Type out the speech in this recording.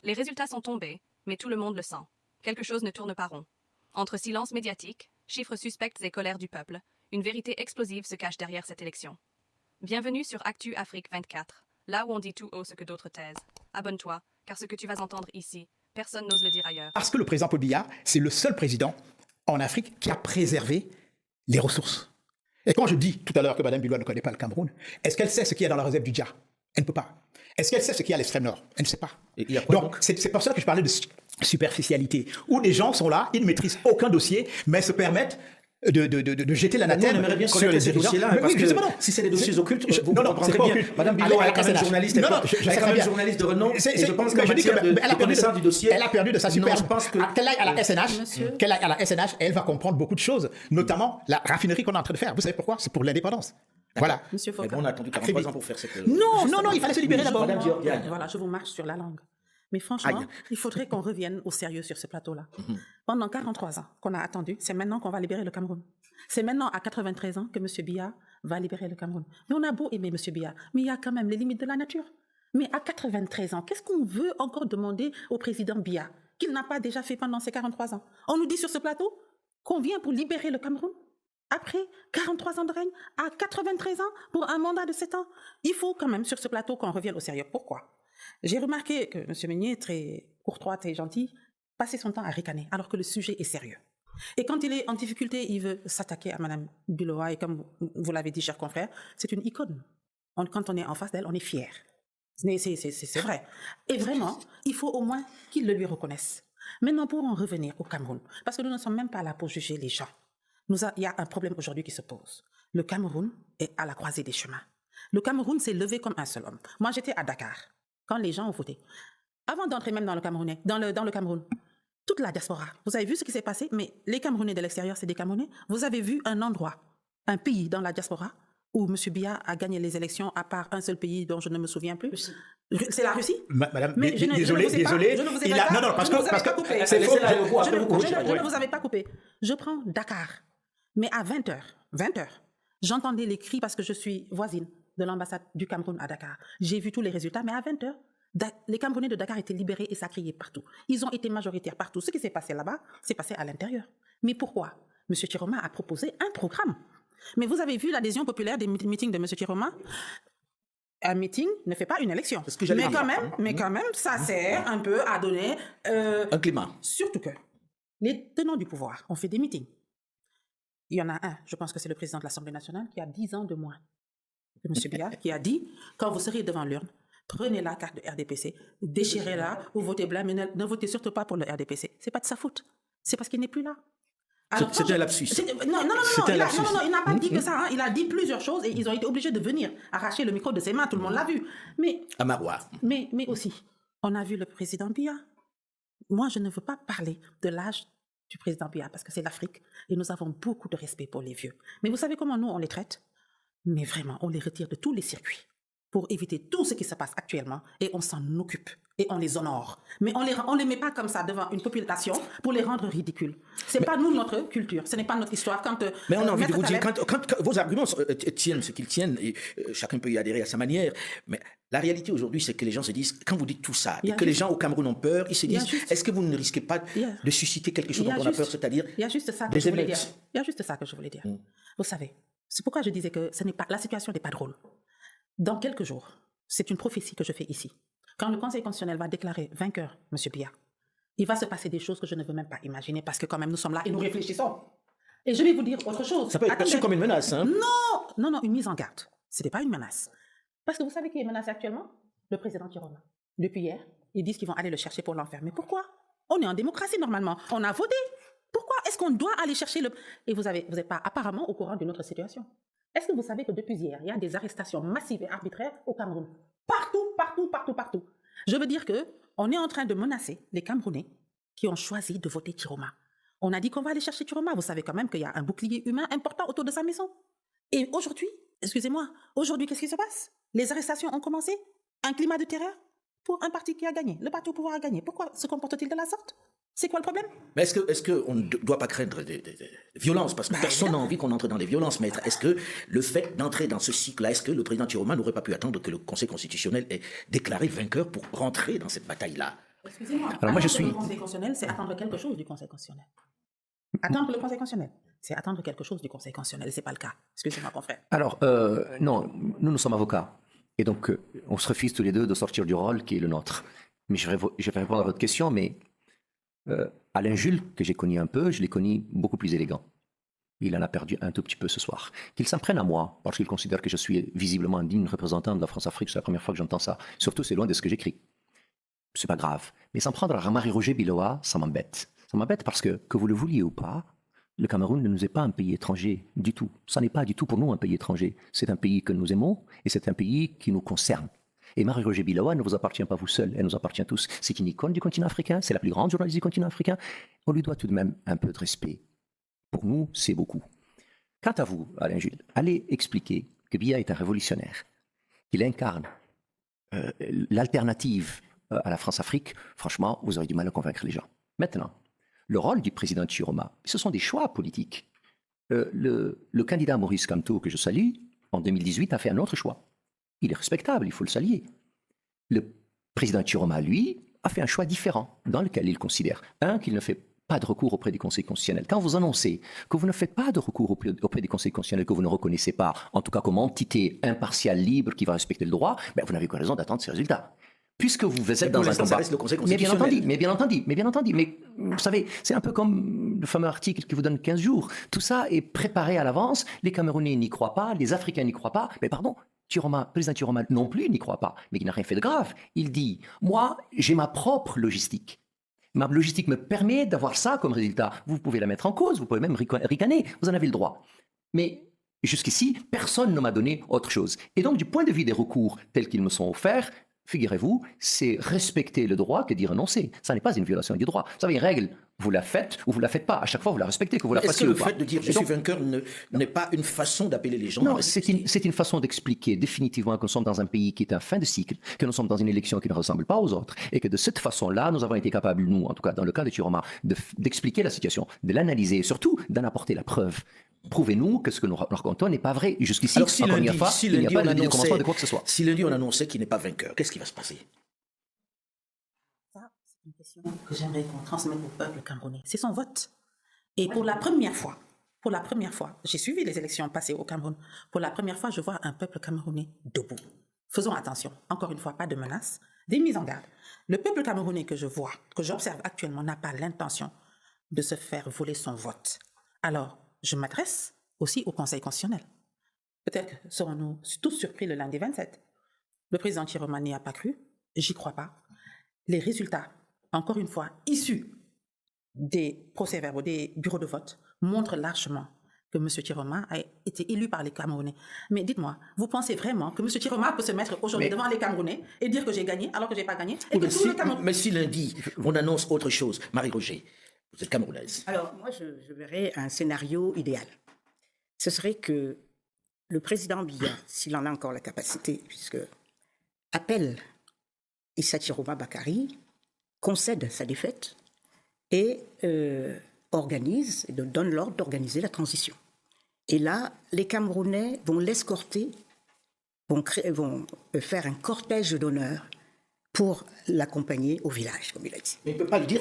Les résultats sont tombés, mais tout le monde le sent. Quelque chose ne tourne pas rond. Entre silence médiatique, chiffres suspects et colère du peuple, une vérité explosive se cache derrière cette élection. Bienvenue sur Actu Afrique 24, là où on dit tout haut ce que d'autres taisent. Abonne-toi, car ce que tu vas entendre ici, personne n'ose le dire ailleurs. Parce que le président Paul Biya, c'est le seul président en Afrique qui a préservé les ressources. Et quand je dis tout à l'heure que Mme Biloua ne connaît pas le Cameroun, est-ce qu'elle sait ce qu'il y a dans la réserve du Dja? Elle ne peut pas. Est-ce qu'elle sait ce qu'il y a à l'extrême nord? Elle ne sait pas. Donc, c'est pour ça que je parlais de superficialité, où les gens sont là, ils ne maîtrisent aucun dossier, mais se permettent de jeter l'anathème sur les dirigeants. Parce que si c'est des dossiers occultes, vous comprendrez bien. Madame Biloua est quand même journaliste, c'est quand même journaliste de renom, et je pense qu'en matière de connaissance du dossier... Elle a perdu de sa superbe. Je pense que... Qu'elle aille à la SNH, elle va comprendre beaucoup de choses, notamment la raffinerie qu'on est en train de faire. Vous savez pourquoi? C'est pour l'indépendance. Voilà. Monsieur Foucault. Mais bon, on a attendu 43 ans pour faire cette... Non, il fallait se libérer d'abord. Madame Georgiane. Voilà, je vous marche sur la langue. Mais franchement, il faudrait qu'on revienne au sérieux sur ce plateau-là. Pendant 43 ans qu'on a attendu, c'est maintenant qu'on va libérer le Cameroun. C'est maintenant à 93 ans que M. Biya va libérer le Cameroun. Mais on a beau aimer M. Biya, mais il y a quand même les limites de la nature. Mais à 93 ans, qu'est-ce qu'on veut encore demander au président Biya qu'il n'a pas déjà fait pendant ces 43 ans? On nous dit sur ce plateau qu'on vient pour libérer le Cameroun après 43 ans de règne, à 93 ans pour un mandat de 7 ans. Il faut quand même sur ce plateau qu'on revienne au sérieux. Pourquoi? J'ai remarqué que M. Meunier, très courtois, très gentil, passait son temps à ricaner, alors que le sujet est sérieux. Et quand il est en difficulté, il veut s'attaquer à Mme Biloua, et comme vous l'avez dit, cher confrère, c'est une icône. Quand on est en face d'elle, on est fier. C'est vrai. Et vraiment, il faut au moins qu'il le lui reconnaisse. Maintenant, pour en revenir au Cameroun, parce que nous ne sommes même pas là pour juger les gens. Il y a un problème aujourd'hui qui se pose. Le Cameroun est à la croisée des chemins. Le Cameroun s'est levé comme un seul homme. Moi, j'étais à Dakar, quand les gens ont voté. Avant d'entrer même dans le Cameroun, toute la diaspora, vous avez vu ce qui s'est passé, mais les Camerounais de l'extérieur, c'est des Camerounais. Vous avez vu un endroit, un pays dans la diaspora, où M. Biya a gagné les élections, à part un seul pays dont je ne me souviens plus. C'est la Russie? Madame, mais désolé. Je ne vous ai pas Non, parce que je ne vous avais pas coupé. Je prends Dakar, mais à 20h, j'entendais les cris parce que je suis voisine de l'ambassade du Cameroun à Dakar. J'ai vu tous les résultats, mais à 20h, les Camerounais de Dakar étaient libérés et ça criait partout. Ils ont été majoritaires partout. Ce qui s'est passé là-bas, c'est passé à l'intérieur. Mais pourquoi? M. Chiroma a proposé un programme. Mais vous avez vu l'adhésion populaire des meetings de M. Chiroma? Un meeting ne fait pas une élection. Mais quand même, ça sert un peu à donner... un climat. Surtout que les tenants du pouvoir ont fait des meetings. Il y en a un, je pense que c'est le président de l'Assemblée nationale, qui a 10 ans de moins que M. Biya, qui a dit, quand vous serez devant l'urne, prenez la carte de RDPC, déchirez-la ou votez blanc, mais ne votez surtout pas pour le RDPC. C'est pas de sa faute. C'est parce qu'il n'est plus là. C'était un lapsus. Non, il n'a pas dit que ça. Il a dit plusieurs choses et ils ont été obligés de venir arracher le micro de ses mains. Tout le monde l'a vu. À Maroua. Mais aussi, on a vu le président Biya. Moi, je ne veux pas parler de l'âge du président Biya parce que c'est l'Afrique et nous avons beaucoup de respect pour les vieux. Mais vous savez comment nous, on les traite? Mais vraiment, on les retire de tous les circuits pour éviter tout ce qui se passe actuellement et on s'en occupe et on les honore. Mais on les met pas comme ça devant une population pour les rendre ridicules. C'est pas nous notre culture, ce n'est pas notre histoire. Mais on a envie de vous dire, quand vos arguments tiennent ce qu'ils tiennent, et chacun peut y adhérer à sa manière, mais la réalité aujourd'hui, c'est que les gens se disent, quand vous dites tout ça, et que les gens au Cameroun ont peur, ils se disent, est-ce que vous ne risquez pas de susciter quelque chose dont on a peur, c'est-à-dire il y a juste ça que je voulais dire. Il y a juste ça que je voulais dire. Vous savez, c'est pourquoi je disais que la situation n'est pas drôle. Dans quelques jours, c'est une prophétie que je fais ici. Quand le Conseil constitutionnel va déclarer vainqueur M. Biya, il va se passer des choses que je ne veux même pas imaginer parce que quand même nous sommes là et nous réfléchissons. Et je vais vous dire autre chose. Ça peut être perçu comme une menace, hein? Non, une mise en garde. Ce n'est pas une menace. Parce que vous savez qui est menacé actuellement? Le président Chiroma. Depuis hier, ils disent qu'ils vont aller le chercher pour l'enfermer. Pourquoi? On est en démocratie normalement. On a voté. Pourquoi est-ce qu'on doit aller chercher le... Et vous n'êtes pas apparemment au courant d'une autre situation. Est-ce que vous savez que depuis hier, il y a des arrestations massives et arbitraires au Cameroun? Partout. Je veux dire qu'on est en train de menacer les Camerounais qui ont choisi de voter Chiroma. On a dit qu'on va aller chercher Chiroma. Vous savez quand même qu'il y a un bouclier humain important autour de sa maison. Et aujourd'hui, qu'est-ce qui se passe? Les arrestations ont commencé. Un climat de terreur pour un parti qui a gagné. Le parti au pouvoir a gagné. Pourquoi se comporte-t-il de la sorte? C'est quoi le problème? Mais est-ce qu'on ne doit pas craindre des violences? Parce que personne n'a envie qu'on entre dans des violences, maître. Est-ce que le fait d'entrer dans ce cycle-là, est-ce que le président Chiroma n'aurait pas pu attendre que le Conseil constitutionnel ait déclaré vainqueur pour rentrer dans cette bataille-là? Excusez-moi. Alors moi, je suis... Le Conseil constitutionnel, c'est attendre quelque chose du Conseil constitutionnel. Attendre le Conseil constitutionnel, c'est attendre quelque chose du Conseil constitutionnel. Ce n'est pas le cas. Excusez-moi, confrère. Alors, non, nous sommes avocats. Et donc, on se refuse tous les deux de sortir du rôle qui est le nôtre. Mais je vais répondre à votre question, mais Alain Jules, que j'ai connu un peu, je l'ai connu beaucoup plus élégant. Il en a perdu un tout petit peu ce soir. Qu'il s'en prenne à moi, parce qu'il considère que je suis visiblement un digne représentant de la France-Afrique. C'est la première fois que j'entends ça. Surtout, c'est loin de ce que j'écris. C'est pas grave. Mais s'en prendre à Marie-Roger Biloa, ça m'embête. Ça m'embête parce que vous le vouliez ou pas, le Cameroun ne nous est pas un pays étranger du tout. Ça n'est pas du tout pour nous un pays étranger. C'est un pays que nous aimons et c'est un pays qui nous concerne. Et Marie-Roger Biloa ne vous appartient pas vous seul, elle nous appartient tous. C'est une icône du continent africain, c'est la plus grande journaliste du continent africain. On lui doit tout de même un peu de respect. Pour nous, c'est beaucoup. Quant à vous, Alain Jules, allez expliquer que Biya est un révolutionnaire, qu'il incarne l'alternative à la France-Afrique. Franchement, vous aurez du mal à convaincre les gens. Maintenant, le rôle du président Chiroma, ce sont des choix politiques. Le candidat Maurice Kamto, que je salue, en 2018 a fait un autre choix. Il est respectable, il faut le saluer. Le président Chiroma, lui, a fait un choix différent, dans lequel il considère, qu'il ne fait pas de recours auprès du Conseil constitutionnel. Quand vous annoncez que vous ne faites pas de recours auprès du Conseil constitutionnel, que vous ne reconnaissez pas, en tout cas comme entité impartiale, libre, qui va respecter le droit, vous n'avez pas raison d'attendre ces résultats. Puisque vous êtes dans un combat. Le Conseil constitutionnel. Mais bien entendu. Mais vous savez, c'est un peu comme le fameux article qui vous donne 15 jours. Tout ça est préparé à l'avance. Les Camerounais n'y croient pas, les Africains n'y croient pas. Mais pardon, président Chiroma non plus n'y croit pas, mais il n'a rien fait de grave. Il dit, moi, j'ai ma propre logistique. Ma logistique me permet d'avoir ça comme résultat. Vous pouvez la mettre en cause, vous pouvez même ricaner, vous en avez le droit. Mais jusqu'ici, personne ne m'a donné autre chose. Et donc, du point de vue des recours tels qu'ils me sont offerts, figurez-vous, c'est respecter le droit que d'y renoncer. Ça n'est pas une violation du droit. Vous savez, une règle, vous la faites ou vous la faites pas. À chaque fois, vous la respectez, que vous la fassiez ou pas. Est-ce que le fait de dire « je suis vainqueur » n'est pas une façon d'appeler les gens? Non, c'est une façon d'expliquer définitivement que nous sommes dans un pays qui est en fin de cycle, que nous sommes dans une élection qui ne ressemble pas aux autres, et que de cette façon-là, nous avons été capables, nous, en tout cas dans le cas de Chiroma, d'expliquer la situation, de l'analyser et surtout d'en apporter la preuve. Prouvez-nous que ce que nous racontons n'est pas vrai. Jusqu'ici, alors, si lundi, il n'y a pas de commencement de quoi que ce soit. Si lundi on annonçait qu'il n'est pas vainqueur, qu'est-ce qui va se passer? Ça, c'est une question que j'aimerais qu'on transmette au peuple camerounais. C'est son vote. Et pour la première fois, j'ai suivi les élections passées au Cameroun. Pour la première fois, je vois un peuple camerounais debout. Faisons attention. Encore une fois, pas de menaces, des mises en garde. Le peuple camerounais que je vois, que j'observe actuellement, n'a pas l'intention de se faire voler son vote. Alors, je m'adresse aussi au Conseil constitutionnel. Peut-être serons-nous tous surpris le lundi 27. Le président Chiroma n'y a pas cru, j'y crois pas. Les résultats, encore une fois, issus des procès-verbaux, des bureaux de vote, montrent largement que M. Chiroma a été élu par les Camerounais. Mais dites-moi, vous pensez vraiment que M. Chiroma peut se mettre aujourd'hui devant les Camerounais et dire que j'ai gagné alors que je n'ai pas gagné et que mais si lundi, on annonce autre chose, Marie-Roger, vous êtes camerounaise. Alors, moi, je verrais un scénario idéal. Ce serait que le président Biya, s'il en a encore la capacité, puisque appelle Issa Chiroma Bakary, concède sa défaite et organise, et donne l'ordre d'organiser la transition. Et là, les Camerounais vont l'escorter, vont faire un cortège d'honneur pour l'accompagner au village, comme il a dit. Mais il ne peut pas le dire.